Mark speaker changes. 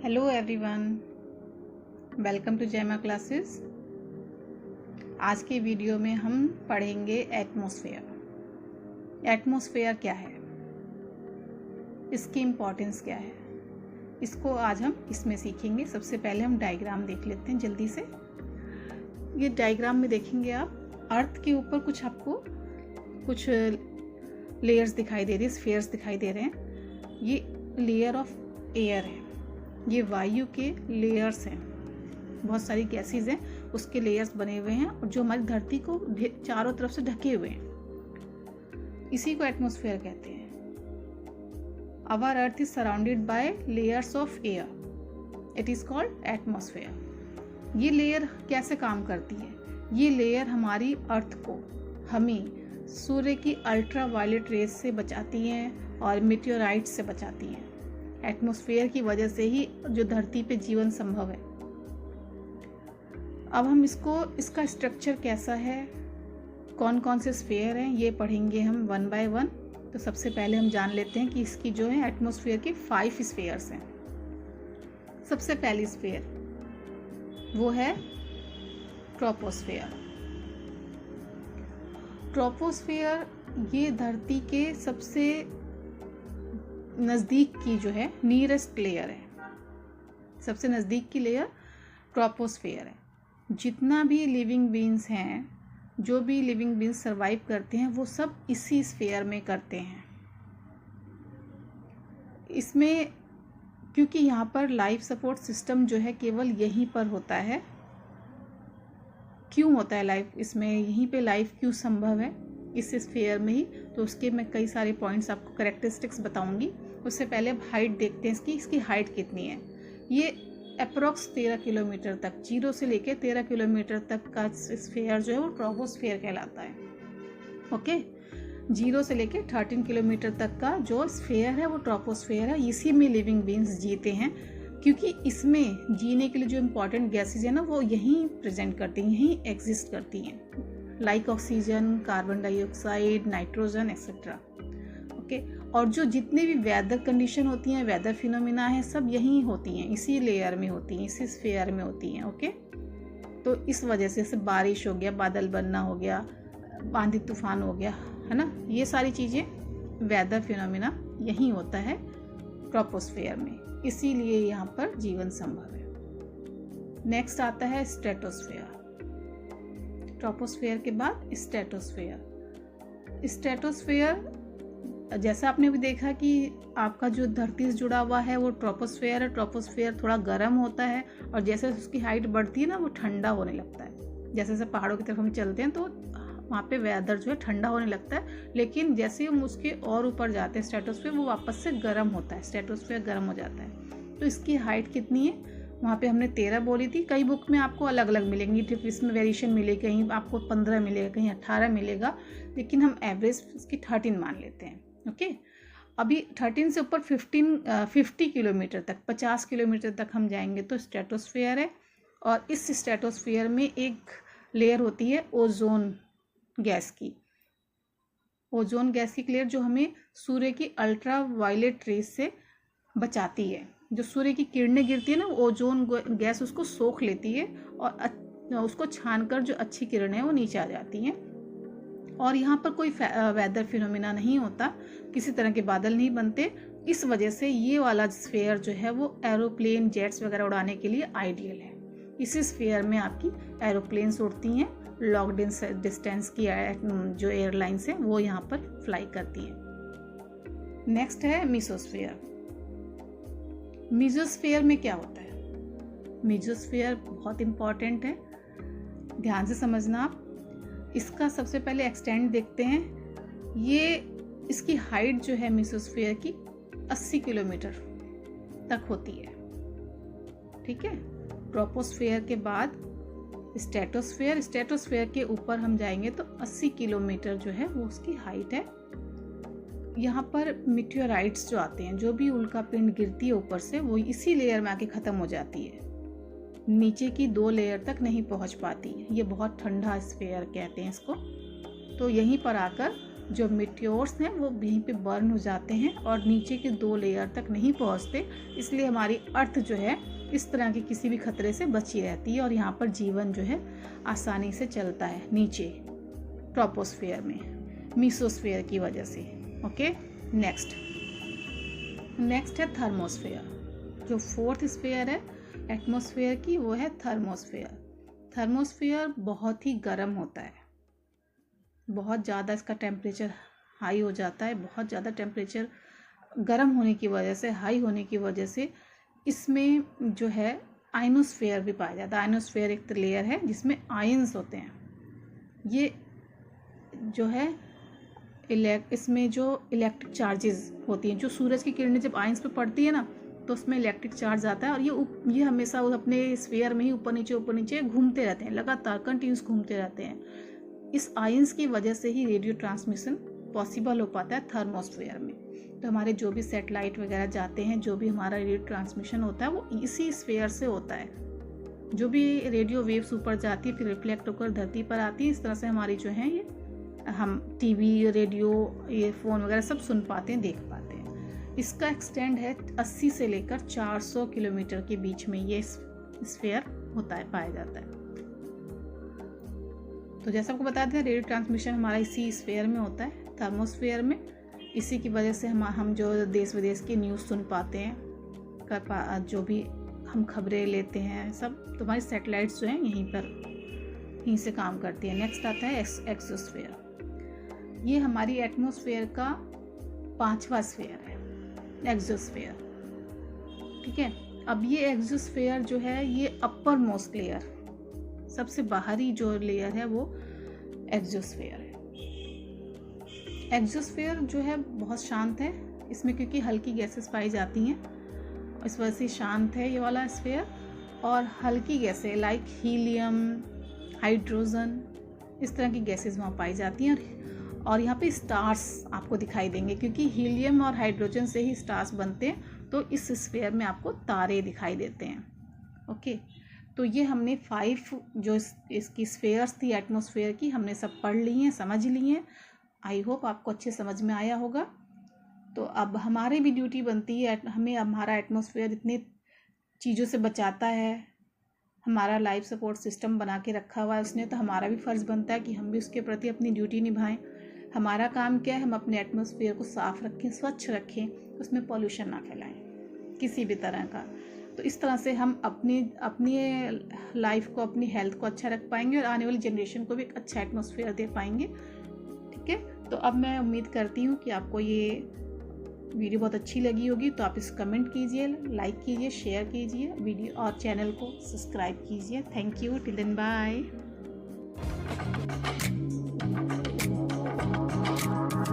Speaker 1: Hello everyone, welcome to जैमा classes. आज की वीडियो में हम पढ़ेंगे एटमॉस्फेयर। एटमॉस्फेयर क्या है, इसकी इम्पोर्टेंस क्या है, इसको आज हम इसमें सीखेंगे। सबसे पहले हम डायग्राम देख लेते हैं जल्दी से। ये डायग्राम में देखेंगे आप अर्थ के ऊपर कुछ लेयर्स दिखाई दे रही है, स्फीयर्स दिखाई दे रहे हैं। ये लेयर ऑफ एयर है, ये वायु के लेयर्स हैं, बहुत सारी गैसेज हैं, उसके लेयर्स बने हुए हैं और जो हमारी धरती को चारों तरफ से ढके हुए हैं, इसी को एटमॉस्फेयर कहते हैं। Our earth is surrounded by layers of air, it is called atmosphere. ये लेयर कैसे काम करती है? ये लेयर हमारी अर्थ को, हमें सूर्य की अल्ट्रा वायलेट रेज से बचाती हैं और मीटियोराइट से बचाती हैं। एटमॉस्फेयर की वजह से ही जो धरती पे जीवन संभव है। अब हम इसका स्ट्रक्चर कैसा है, कौन कौन से स्फीयर हैं, ये पढ़ेंगे हम वन बाय वन। तो सबसे पहले हम जान लेते हैं कि इसकी जो है एटमॉस्फेयर की 5 स्फीयर्स हैं। सबसे पहली स्फीयर वो है ट्रोपोस्फेयर। ट्रोपोस्फेयर ये धरती के सबसे नज़दीक की जो है नियरेस्ट लेयर है, सबसे नज़दीक की लेयर ट्रोपोस्फेयर है। जितना भी लिविंग बीन्स हैं, जो भी लिविंग बीन्स सरवाइव करते हैं, वो सब इसी स्फीयर में करते हैं। इसमें क्योंकि यहाँ पर लाइफ सपोर्ट सिस्टम जो है केवल यहीं पर होता है। क्यों होता है लाइफ इसमें, यहीं पे लाइफ क्यों संभव है इस स्फीयर में ही, तो उसके मैं कई सारे पॉइंट्स आपको कैरेक्टरिस्टिक्स बताऊंगी। उससे पहले अब हाइट देखते हैं इसकी हाइट कितनी है। ये अप्रॉक्स 13 किलोमीटर तक, 0 से लेकर 13 किलोमीटर तक का स्फीयर जो है वो ट्रोपोस्फेयर कहलाता है। ओके, 0 से लेकर 13 किलोमीटर तक का जो स्फीयर है वो ट्रोपोस्फेयर है। इसी में लिविंग बीन्स जीते हैं, क्योंकि इसमें जीने के लिए जो इम्पोर्टेंट गैसेज है ना, वो यहीं प्रेजेंट करती हैं, यहीं एग्जिस्ट करती हैं, like oxygen, carbon dioxide, nitrogen etcetera. Okay, और जो जितने भी वेदर कंडीशन होती हैं, वेदर फिनोमिना है, सब यहीं होती हैं, इसी लेयर में होती हैं, इसी स्फीयर में होती हैं। ओके, तो इस वजह से बारिश हो गया, बादल बनना हो गया, आंधी तूफान हो गया, है ना, ये सारी चीज़ें वेदर फिनोमिना यहीं होता है ट्रोपोस्फेयर में, इसीलिए यहाँ पर जीवन संभव है। नेक्स्ट आता है स्ट्रेटोस्फेयर। ट्रोपोस्फेयर के बाद स्ट्रेटोस्फेयर। स्ट्रेटोस्फेयर जैसा आपने भी देखा कि आपका जो धरती से जुड़ा हुआ है वो ट्रोपोस्फेयर है। ट्रोपोस्फेयर थोड़ा गर्म होता है और जैसे उसकी हाइट बढ़ती है ना, वो ठंडा होने लगता है। जैसे जैसे पहाड़ों की तरफ हम चलते हैं तो वहाँ पे वेदर जो है ठंडा होने लगता है, लेकिन जैसे हम उसके और ऊपर जाते हैं स्ट्रेटोस्फेयर, वो वापस से गर्म होता है, स्ट्रेटोस्फेयर गर्म हो जाता है। तो इसकी हाइट कितनी है, वहाँ पे हमने 13 बोली थी। कई बुक में आपको अलग अलग मिलेंगी, इसमें वेरिएशन मिलेगी, कहीं आपको 15 मिलेगा, कहीं 18 मिलेगा, लेकिन हम एवरेज इसकी 13 मान लेते हैं। ओके, अभी 13 से ऊपर 50 किलोमीटर तक, 50 किलोमीटर तक हम जाएंगे तो स्ट्रेटोस्फेयर है। और इस स्ट्रेटोस्फेयर में एक लेयर होती है ओजोन गैस की। ओजोन गैस की लेयर जो हमें सूर्य की अल्ट्रा वायलेट रेज से बचाती है। जो सूर्य की किरणें गिरती है ना, ओजोन गैस उसको सोख लेती है और उसको छानकर जो अच्छी किरणें हैं वो नीचे आ जाती हैं। और यहाँ पर कोई वेदर फिनोमिना नहीं होता, किसी तरह के बादल नहीं बनते। इस वजह से ये वाला स्फीयर जो है वो एरोप्लेन, जेट्स वगैरह उड़ाने के लिए आइडियल है। इसी स्फीयर में आपकी एरोप्लेन्स उड़ती हैं, लॉन्ग डिस्टेंस की जो एयरलाइंस हैं वो यहाँ पर फ्लाई करती हैं। नेक्स्ट है मीसोस्फीयर। मीसोस्फीयर में क्या होता है? मीसोस्फीयर बहुत इंपॉर्टेंट है, ध्यान से समझना आप। इसका सबसे पहले एक्सटेंड देखते हैं। ये इसकी हाइट जो है मीसोस्फीयर की 80 किलोमीटर तक होती है। ठीक है, ट्रोपोस्फेयर के बाद स्ट्रेटोस्फेयर। स्ट्रेटोस्फेयर के ऊपर हम जाएंगे तो 80 किलोमीटर जो है वो उसकी हाइट है। यहाँ पर मीटियोराइट्स जो आते हैं, जो भी उल्का पिंड गिरती है ऊपर से, वो इसी लेयर में आके ख़त्म हो जाती है, नीचे की 2 लेयर तक नहीं पहुँच पाती। ये बहुत ठंडा स्फीयर कहते हैं इसको। तो यहीं पर आकर जो मीटियोर्स हैं वो यहीं पे बर्न हो जाते हैं और नीचे के 2 लेयर तक नहीं पहुंचते, इसलिए हमारी अर्थ जो है इस तरह के किसी भी खतरे से बची रहती है और यहाँ पर जीवन जो है आसानी से चलता है नीचे ट्रोपोस्फेयर में मीसोस्फेयर की वजह से। ओके, नेक्स्ट है थर्मोस्फेयर। जो 4th स्फीयर है एटमॉस्फेयर की वो है थर्मोस्फेयर। थर्मोस्फेयर बहुत ही गर्म होता है, बहुत ज़्यादा इसका टेम्परेचर हाई हो जाता है। बहुत ज़्यादा टेम्परेचर गर्म होने की वजह से, हाई होने की वजह से इसमें जो है आयनोस्फेयर भी पाया जाता है। आयनोस्फेयर एक लेयर है जिसमें आयंस होते हैं। ये जो है इसमें जो इलेक्ट्रिक चार्जेस होती हैं, जो सूरज की किरणें जब आयंस पे पड़ती है ना तो उसमें इलेक्ट्रिक चार्ज आता है और ये हमेशा अपने स्फीयर में ही ऊपर नीचे घूमते रहते हैं, लगातार कंटिन्यूस घूमते रहते हैं। इस आयंस की वजह से ही रेडियो ट्रांसमिशन पॉसिबल हो पाता है थर्मोस्फेयर में। तो हमारे जो भी सैटेलाइट वगैरह जाते हैं, जो भी हमारा रेडियो ट्रांसमिशन होता है वो इसी स्फीयर से होता है। जो भी रेडियो वेव्स ऊपर जाती है फिर रिफ्लेक्ट होकर धरती पर आती है। इस तरह से हमारी जो है ये हम टीवी, रेडियो, ये फ़ोन वगैरह सब सुन पाते हैं, देख पाते हैं। इसका एक्सटेंड है 80 से लेकर 400 किलोमीटर के बीच में ये स्फीयर होता है, पाया जाता है। तो जैसा आपको बता दें रेडियो ट्रांसमिशन हमारा इसी स्फीयर में होता है, थर्मोस्फीयर में। इसी की वजह से हम जो देश विदेश की न्यूज़ सुन पाते हैं, जो भी हम खबरें लेते हैं, सब तो हमारी सैटेलाइट्स जो हैं यहीं से काम करती है। नेक्स्ट आता है एक्सोस्फीयर। ये हमारी एटमॉस्फेयर का 5वां स्फीयर है, एक्सोस्फीयर। ठीक है, अब ये एक्सोस्फीयर जो है ये अपर मोस्ट लेयर, सबसे बाहरी जो लेयर है वो एक्सोस्फीयर है। एक्सोस्फीयर जो है बहुत शांत है, इसमें क्योंकि हल्की गैसेस पाई जाती हैं इस वजह से शांत है ये वाला स्फीयर। और हल्की गैसें लाइक हीलियम, हाइड्रोजन, इस तरह की गैसेस वहाँ पाई जाती हैं। और यहाँ पे स्टार्स आपको दिखाई देंगे क्योंकि हीलियम और हाइड्रोजन से ही स्टार्स बनते हैं, तो इस स्फीयर में आपको तारे दिखाई देते हैं। ओके, तो ये हमने 5 जो इसकी स्फीयर्स थी एटमॉस्फेयर की, हमने सब पढ़ ली हैं, समझ ली हैं। आई होप आपको अच्छे समझ में आया होगा। तो अब हमारी भी ड्यूटी बनती है, हमें हमारा एटमॉस्फेयर इतनी चीज़ों से बचाता है, हमारा लाइफ सपोर्ट सिस्टम बना के रखा हुआ है उसने, तो हमारा भी फ़र्ज़ बनता है कि हम भी उसके प्रति अपनी ड्यूटी निभाएं। हमारा काम क्या है, हम अपने एटमॉस्फेयर को साफ़ रखें, स्वच्छ रखें, उसमें पॉल्यूशन ना फैलाएं किसी भी तरह का। तो इस तरह से हम अपनी लाइफ को, अपनी हेल्थ को अच्छा रख पाएंगे और आने वाली जनरेशन को भी एक अच्छा एटमॉस्फेयर दे पाएंगे। ठीक है, तो अब मैं उम्मीद करती हूँ कि आपको ये वीडियो बहुत अच्छी लगी होगी। तो आप इस कमेंट कीजिए, लाइक कीजिए, शेयर कीजिए वीडियो और चैनल को सब्सक्राइब कीजिए। Thank you, till then bye.